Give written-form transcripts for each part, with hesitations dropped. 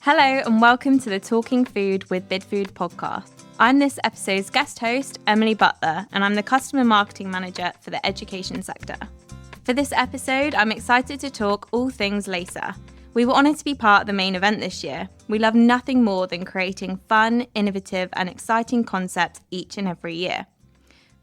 Hello and welcome to the Talking Food with Bidfood podcast. I'm this episode's guest host, Emily Butler, and I'm the Customer Marketing Manager for the education sector. For this episode, I'm excited to talk all things LACA. We were honoured to be part of the main event this year. We love nothing more than creating fun, innovative and exciting concepts each and every year.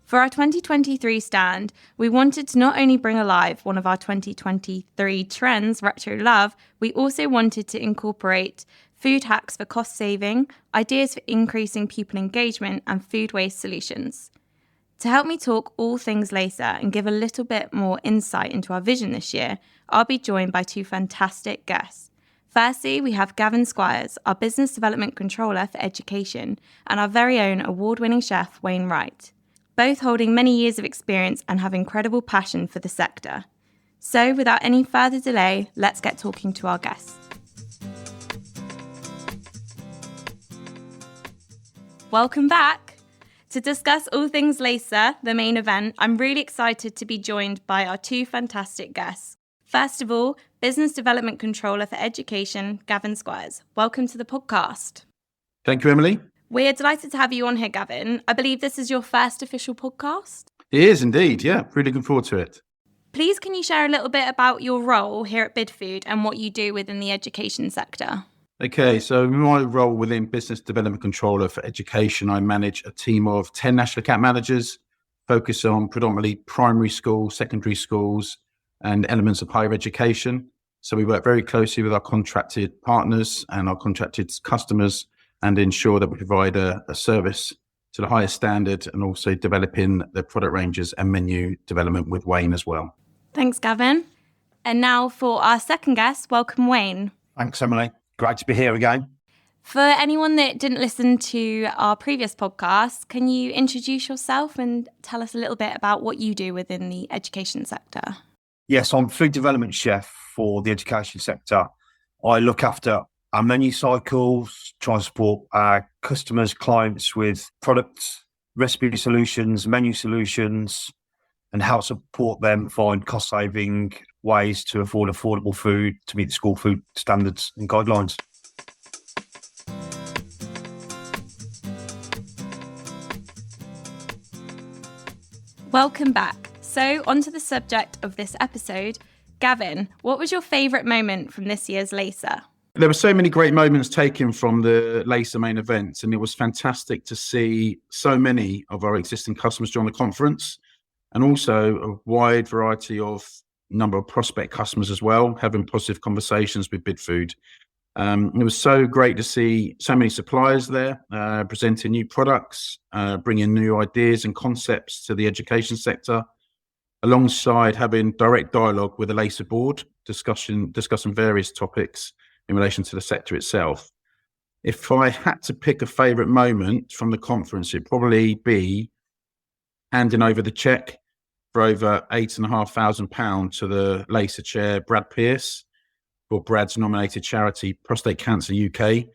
For our 2023 stand, we wanted to not only bring alive one of our 2023 trends, retro love, we also wanted to incorporate food hacks for cost saving, ideas for increasing people engagement, and food waste solutions. To help me talk all things LACA and give a little bit more insight into our vision this year, I'll be joined by two fantastic guests. Firstly, we have Gavin Squires, our Business Development Controller for Education, and our very own award-winning chef, Wright. Both holding many years of experience and have incredible passion for the sector. So without any further delay, let's get talking to our guests. Welcome back. To discuss all things LACA, the main event, I'm really excited to be joined by our two fantastic guests. First of all, Business Development Controller for Education, Gavin Squires. Welcome to the podcast. Thank you, Emily. We're delighted to have you on here, Gavin. I believe this is your first official podcast. It is indeed, yeah. Really looking forward to it. Please, can you share a little bit about your role here at Bidfood and what you do within the education sector? Okay, so my role within Business Development Controller for Education, I manage a team of 10 national account managers, focus on predominantly primary schools, secondary schools, and elements of higher education. So we work very closely with our contracted partners and our contracted customers and ensure that we provide a service to the highest standard and also developing the product ranges and menu development with Wayne as well. Thanks, Gavin. And now for our second guest, welcome Wayne. Thanks, Emily. Great to be here again. For anyone that didn't listen to our previous podcast, can you introduce yourself and tell us a little bit about what you do within the education sector? Yes, I'm food development chef for the education sector. I look after our menu cycles, try and support our customers, clients with products, recipe solutions, menu solutions, and help support them find cost-saving ways to afford affordable food to meet the school food standards and guidelines. Welcome back. So, onto the subject of this episode. Gavin, what was your favourite moment from this year's LACA? There were so many great moments taken from the LACA main event, and it was fantastic to see so many of our existing customers join the conference, and also a wide variety of number of prospect customers as well, having positive conversations with Bidfood. It was so great to see so many suppliers there presenting new products, bringing new ideas and concepts to the education sector, alongside having direct dialogue with the LACA board, discussing various topics in relation to the sector itself. If I had to pick a favourite moment from the conference, it'd probably be handing over the cheque for over £8,500 to the LACA chair, Brad Pearce, for Brad's nominated charity, Prostate Cancer UK,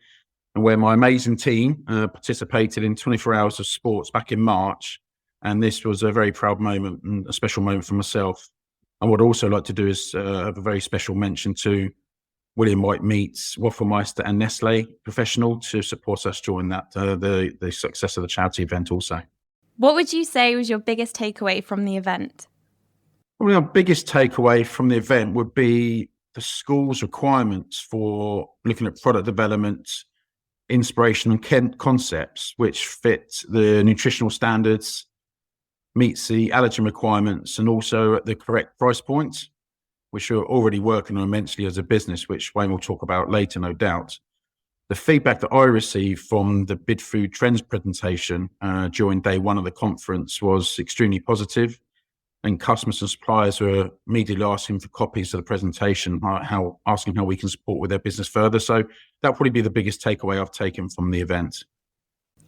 and where my amazing team participated in 24 hours of sports back in March. And this was a very proud moment and a special moment for myself. And what I'd also like to do is have a very special mention to William White Meats, Wafflemeister and Nestle Professional to support us during that, the success of the charity event also. What would you say was your biggest takeaway from the event? Probably our biggest takeaway from the event would be the school's requirements for looking at product development, inspiration and concepts which fit the nutritional standards, meets the allergen requirements, and also at the correct price points, which we're already working on immensely as a business, which Wayne will talk about later, no doubt. The feedback that I received from the Bidfood Trends presentation during day one of the conference was extremely positive, and customers and suppliers were immediately asking for copies of the presentation, asking how we can support with their business further. So that'll probably be the biggest takeaway I've taken from the event.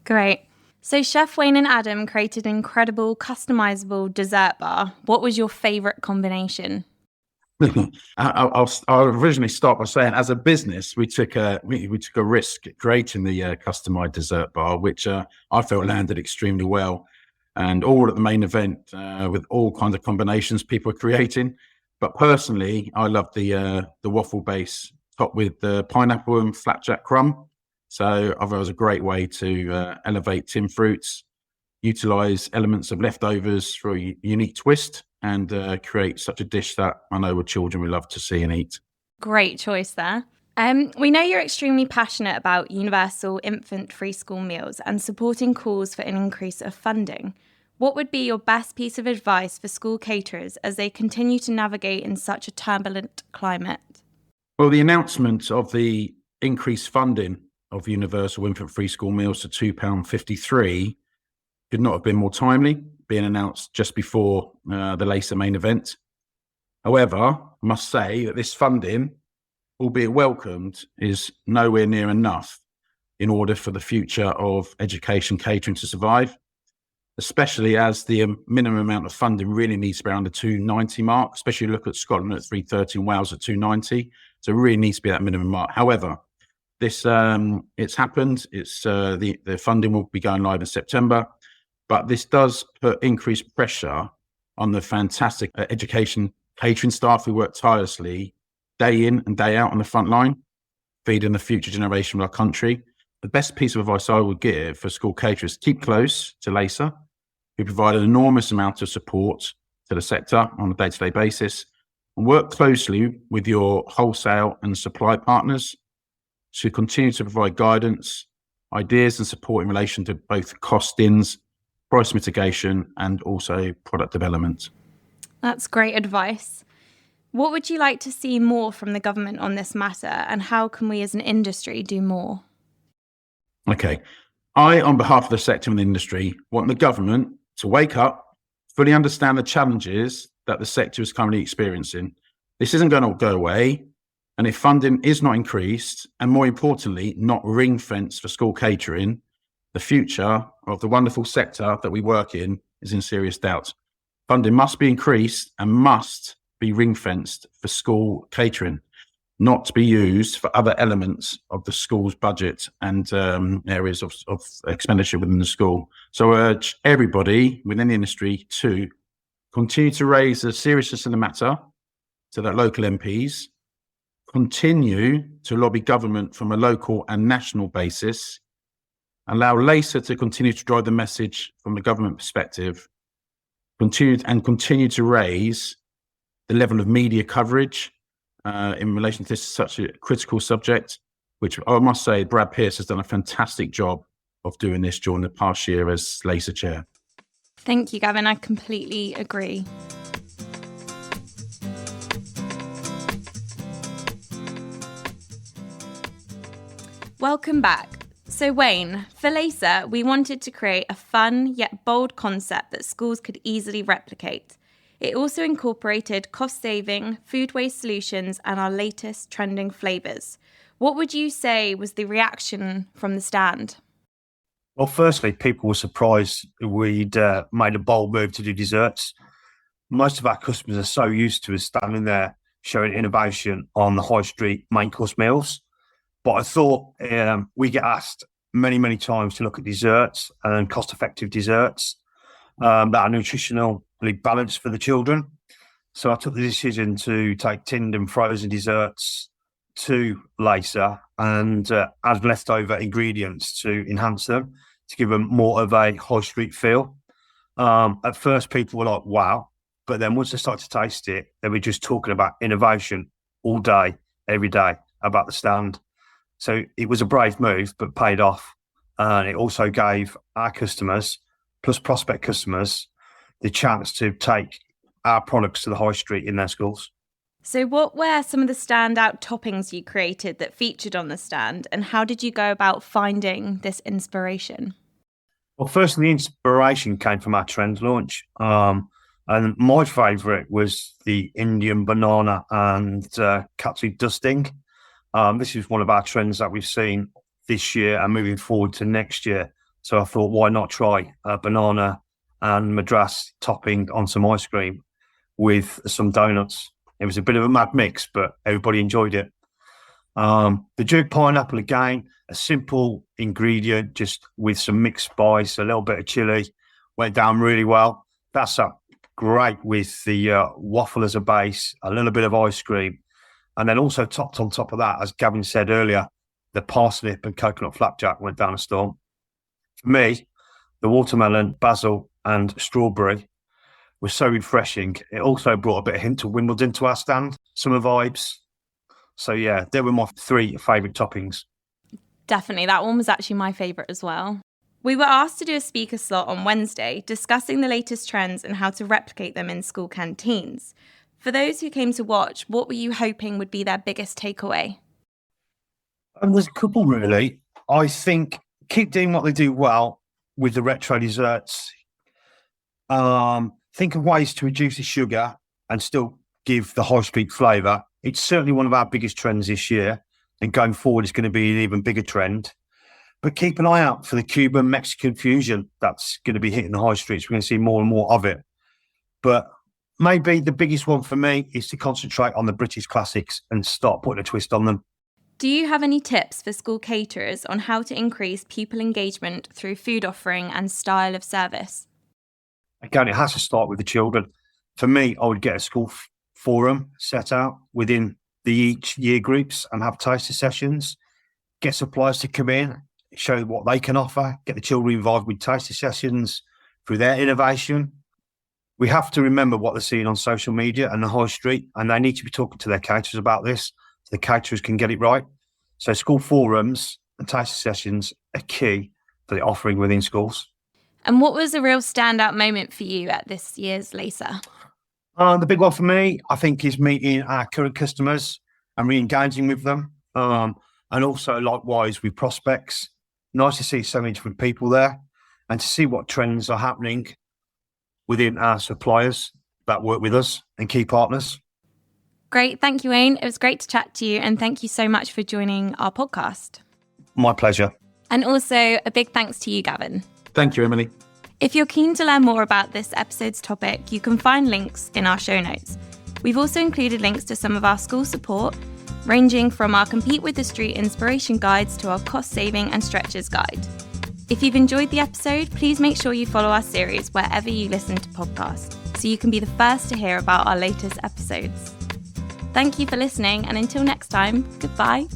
Great. So Chef Wayne and Adam created an incredible customizable dessert bar. What was your favourite combination? I'll originally start by saying, as a business, we took a risk creating the customized dessert bar, which I felt landed extremely well, and all at the main event with all kinds of combinations people are creating. But personally, I love the waffle base topped with the pineapple and flapjack crumb. So I thought it was a great way to elevate tin fruits, utilise elements of leftovers for a unique twist, and create such a dish that I know what children will love to see and eat. Great choice there. We know you're extremely passionate about universal infant free school meals and supporting calls for an increase of funding. What would be your best piece of advice for school caterers as they continue to navigate in such a turbulent climate? Well, the announcement of the increased funding of universal infant free school meals to £2.53 could not have been more timely, being announced just before the LACA Main Event. However, I must say that this funding, albeit welcomed, is nowhere near enough in order for the future of education catering to survive, especially as the minimum amount of funding really needs to be around the 290 mark, especially look at Scotland at 330 and Wales at 290. So it really needs to be that minimum mark. However, this it's happened. It's the funding will be going live in September, but this does put increased pressure on the fantastic education catering staff who work tirelessly day in and day out on the front line, feeding the future generation of our country. The best piece of advice I would give for school caterers: keep close to LACA, who provide an enormous amount of support to the sector on a day-to-day basis, and work closely with your wholesale and supply partners to continue to provide guidance, ideas and support in relation to both costings, price mitigation, and also product development. That's great advice. What would you like to see more from the government on this matter, and how can we as an industry do more? Okay. I, on behalf of the sector and the industry, want the government to wake up, fully understand the challenges that the sector is currently experiencing. This isn't going to go away. And if funding is not increased, and more importantly, not ring-fenced for school catering, the future of the wonderful sector that we work in is in serious doubt. Funding must be increased and must be ring-fenced for school catering, not to be used for other elements of the school's budget and areas of expenditure within the school. So I urge everybody within the industry to continue to raise the seriousness of the matter to their local MPs, continue to lobby government from a local and national basis, allow LACA to continue to drive the message from the government perspective, continue to raise the level of media coverage in relation to this such a critical subject, which I must say Brad Pearce has done a fantastic job of doing this during the past year as LACA chair. Thank you, Gavin. I completely agree. Welcome back. So Wayne, for LACA, we wanted to create a fun yet bold concept that schools could easily replicate. It also incorporated cost-saving, food waste solutions and our latest trending flavours. What would you say was the reaction from the stand? Well, firstly, people were surprised we'd made a bold move to do desserts. Most of our customers are so used to us standing there showing innovation on the high street main course meals. But I thought we get asked many, many times to look at desserts and cost-effective desserts that are nutritionally balanced for the children. So I took the decision to take tinned and frozen desserts to LACA and add leftover ingredients to enhance them, to give them more of a high street feel. At first, people were like, wow. But then once they started to taste it, they were just talking about innovation all day, every day, about the stand. So it was a brave move, but paid off. And it also gave our customers, plus prospect customers, the chance to take our products to the high street in their schools. So what were some of the standout toppings you created that featured on the stand, and how did you go about finding this inspiration? Well, firstly, the inspiration came from our trend launch. And my favourite was the Indian banana and katsu dusting. This is one of our trends that we've seen this year and moving forward to next year. So I thought, why not try a banana and madras topping on some ice cream with some donuts? It was a bit of a mad mix, but everybody enjoyed it. The Duke pineapple, again, a simple ingredient, just with some mixed spice, a little bit of chili, went down really well. That's up great with the waffle as a base, a little bit of ice cream, And then also topped on top of that, as Gavin said earlier, the parsnip and coconut flapjack went down a storm. For me, the watermelon, basil and strawberry was so refreshing. It also brought a bit of hint of Wimbledon to our stand, summer vibes. So yeah, they were my 3 favourite toppings. Definitely, that one was actually my favourite as well. We were asked to do a speaker slot on Wednesday discussing the latest trends and how to replicate them in school canteens. For those who came to watch, what were you hoping would be their biggest takeaway? There's a couple really. I think keep doing what they do well with the retro desserts. Think of ways to reduce the sugar and still give the high street flavour. It's certainly one of our biggest trends this year, and going forward it's going to be an even bigger trend. But keep an eye out for the Cuban Mexican fusion that's going to be hitting the high streets. We're going to see more and more of it. But maybe the biggest one for me is to concentrate on the British classics and start putting a twist on them. Do you have any tips for school caterers on how to increase pupil engagement through food offering and style of service? Again, it has to start with the children. For me, I would get a school forum set out within each year groups and have taster sessions, get suppliers to come in, show what they can offer, get the children involved with taster sessions through their innovation. We have to remember what they're seeing on social media and the high street, and they need to be talking to their caterers about this so the caterers can get it right. So school forums and taster sessions are key for the offering within schools. And what was a real standout moment for you at this year's LACA? The big one for me, I think, is meeting our current customers and re-engaging with them. And also, likewise, with prospects. Nice to see so many different people there and to see what trends are happening within our suppliers that work with us and key partners. Great. Thank you, Wayne. It was great to chat to you. And thank you so much for joining our podcast. My pleasure. And also a big thanks to you, Gavin. Thank you, Emily. If you're keen to learn more about this episode's topic, you can find links in our show notes. We've also included links to some of our school support, ranging from our Compete with the Street inspiration guides to our cost saving and stretches guide. If you've enjoyed the episode, please make sure you follow our series wherever you listen to podcasts, so you can be the first to hear about our latest episodes. Thank you for listening, and until next time, goodbye.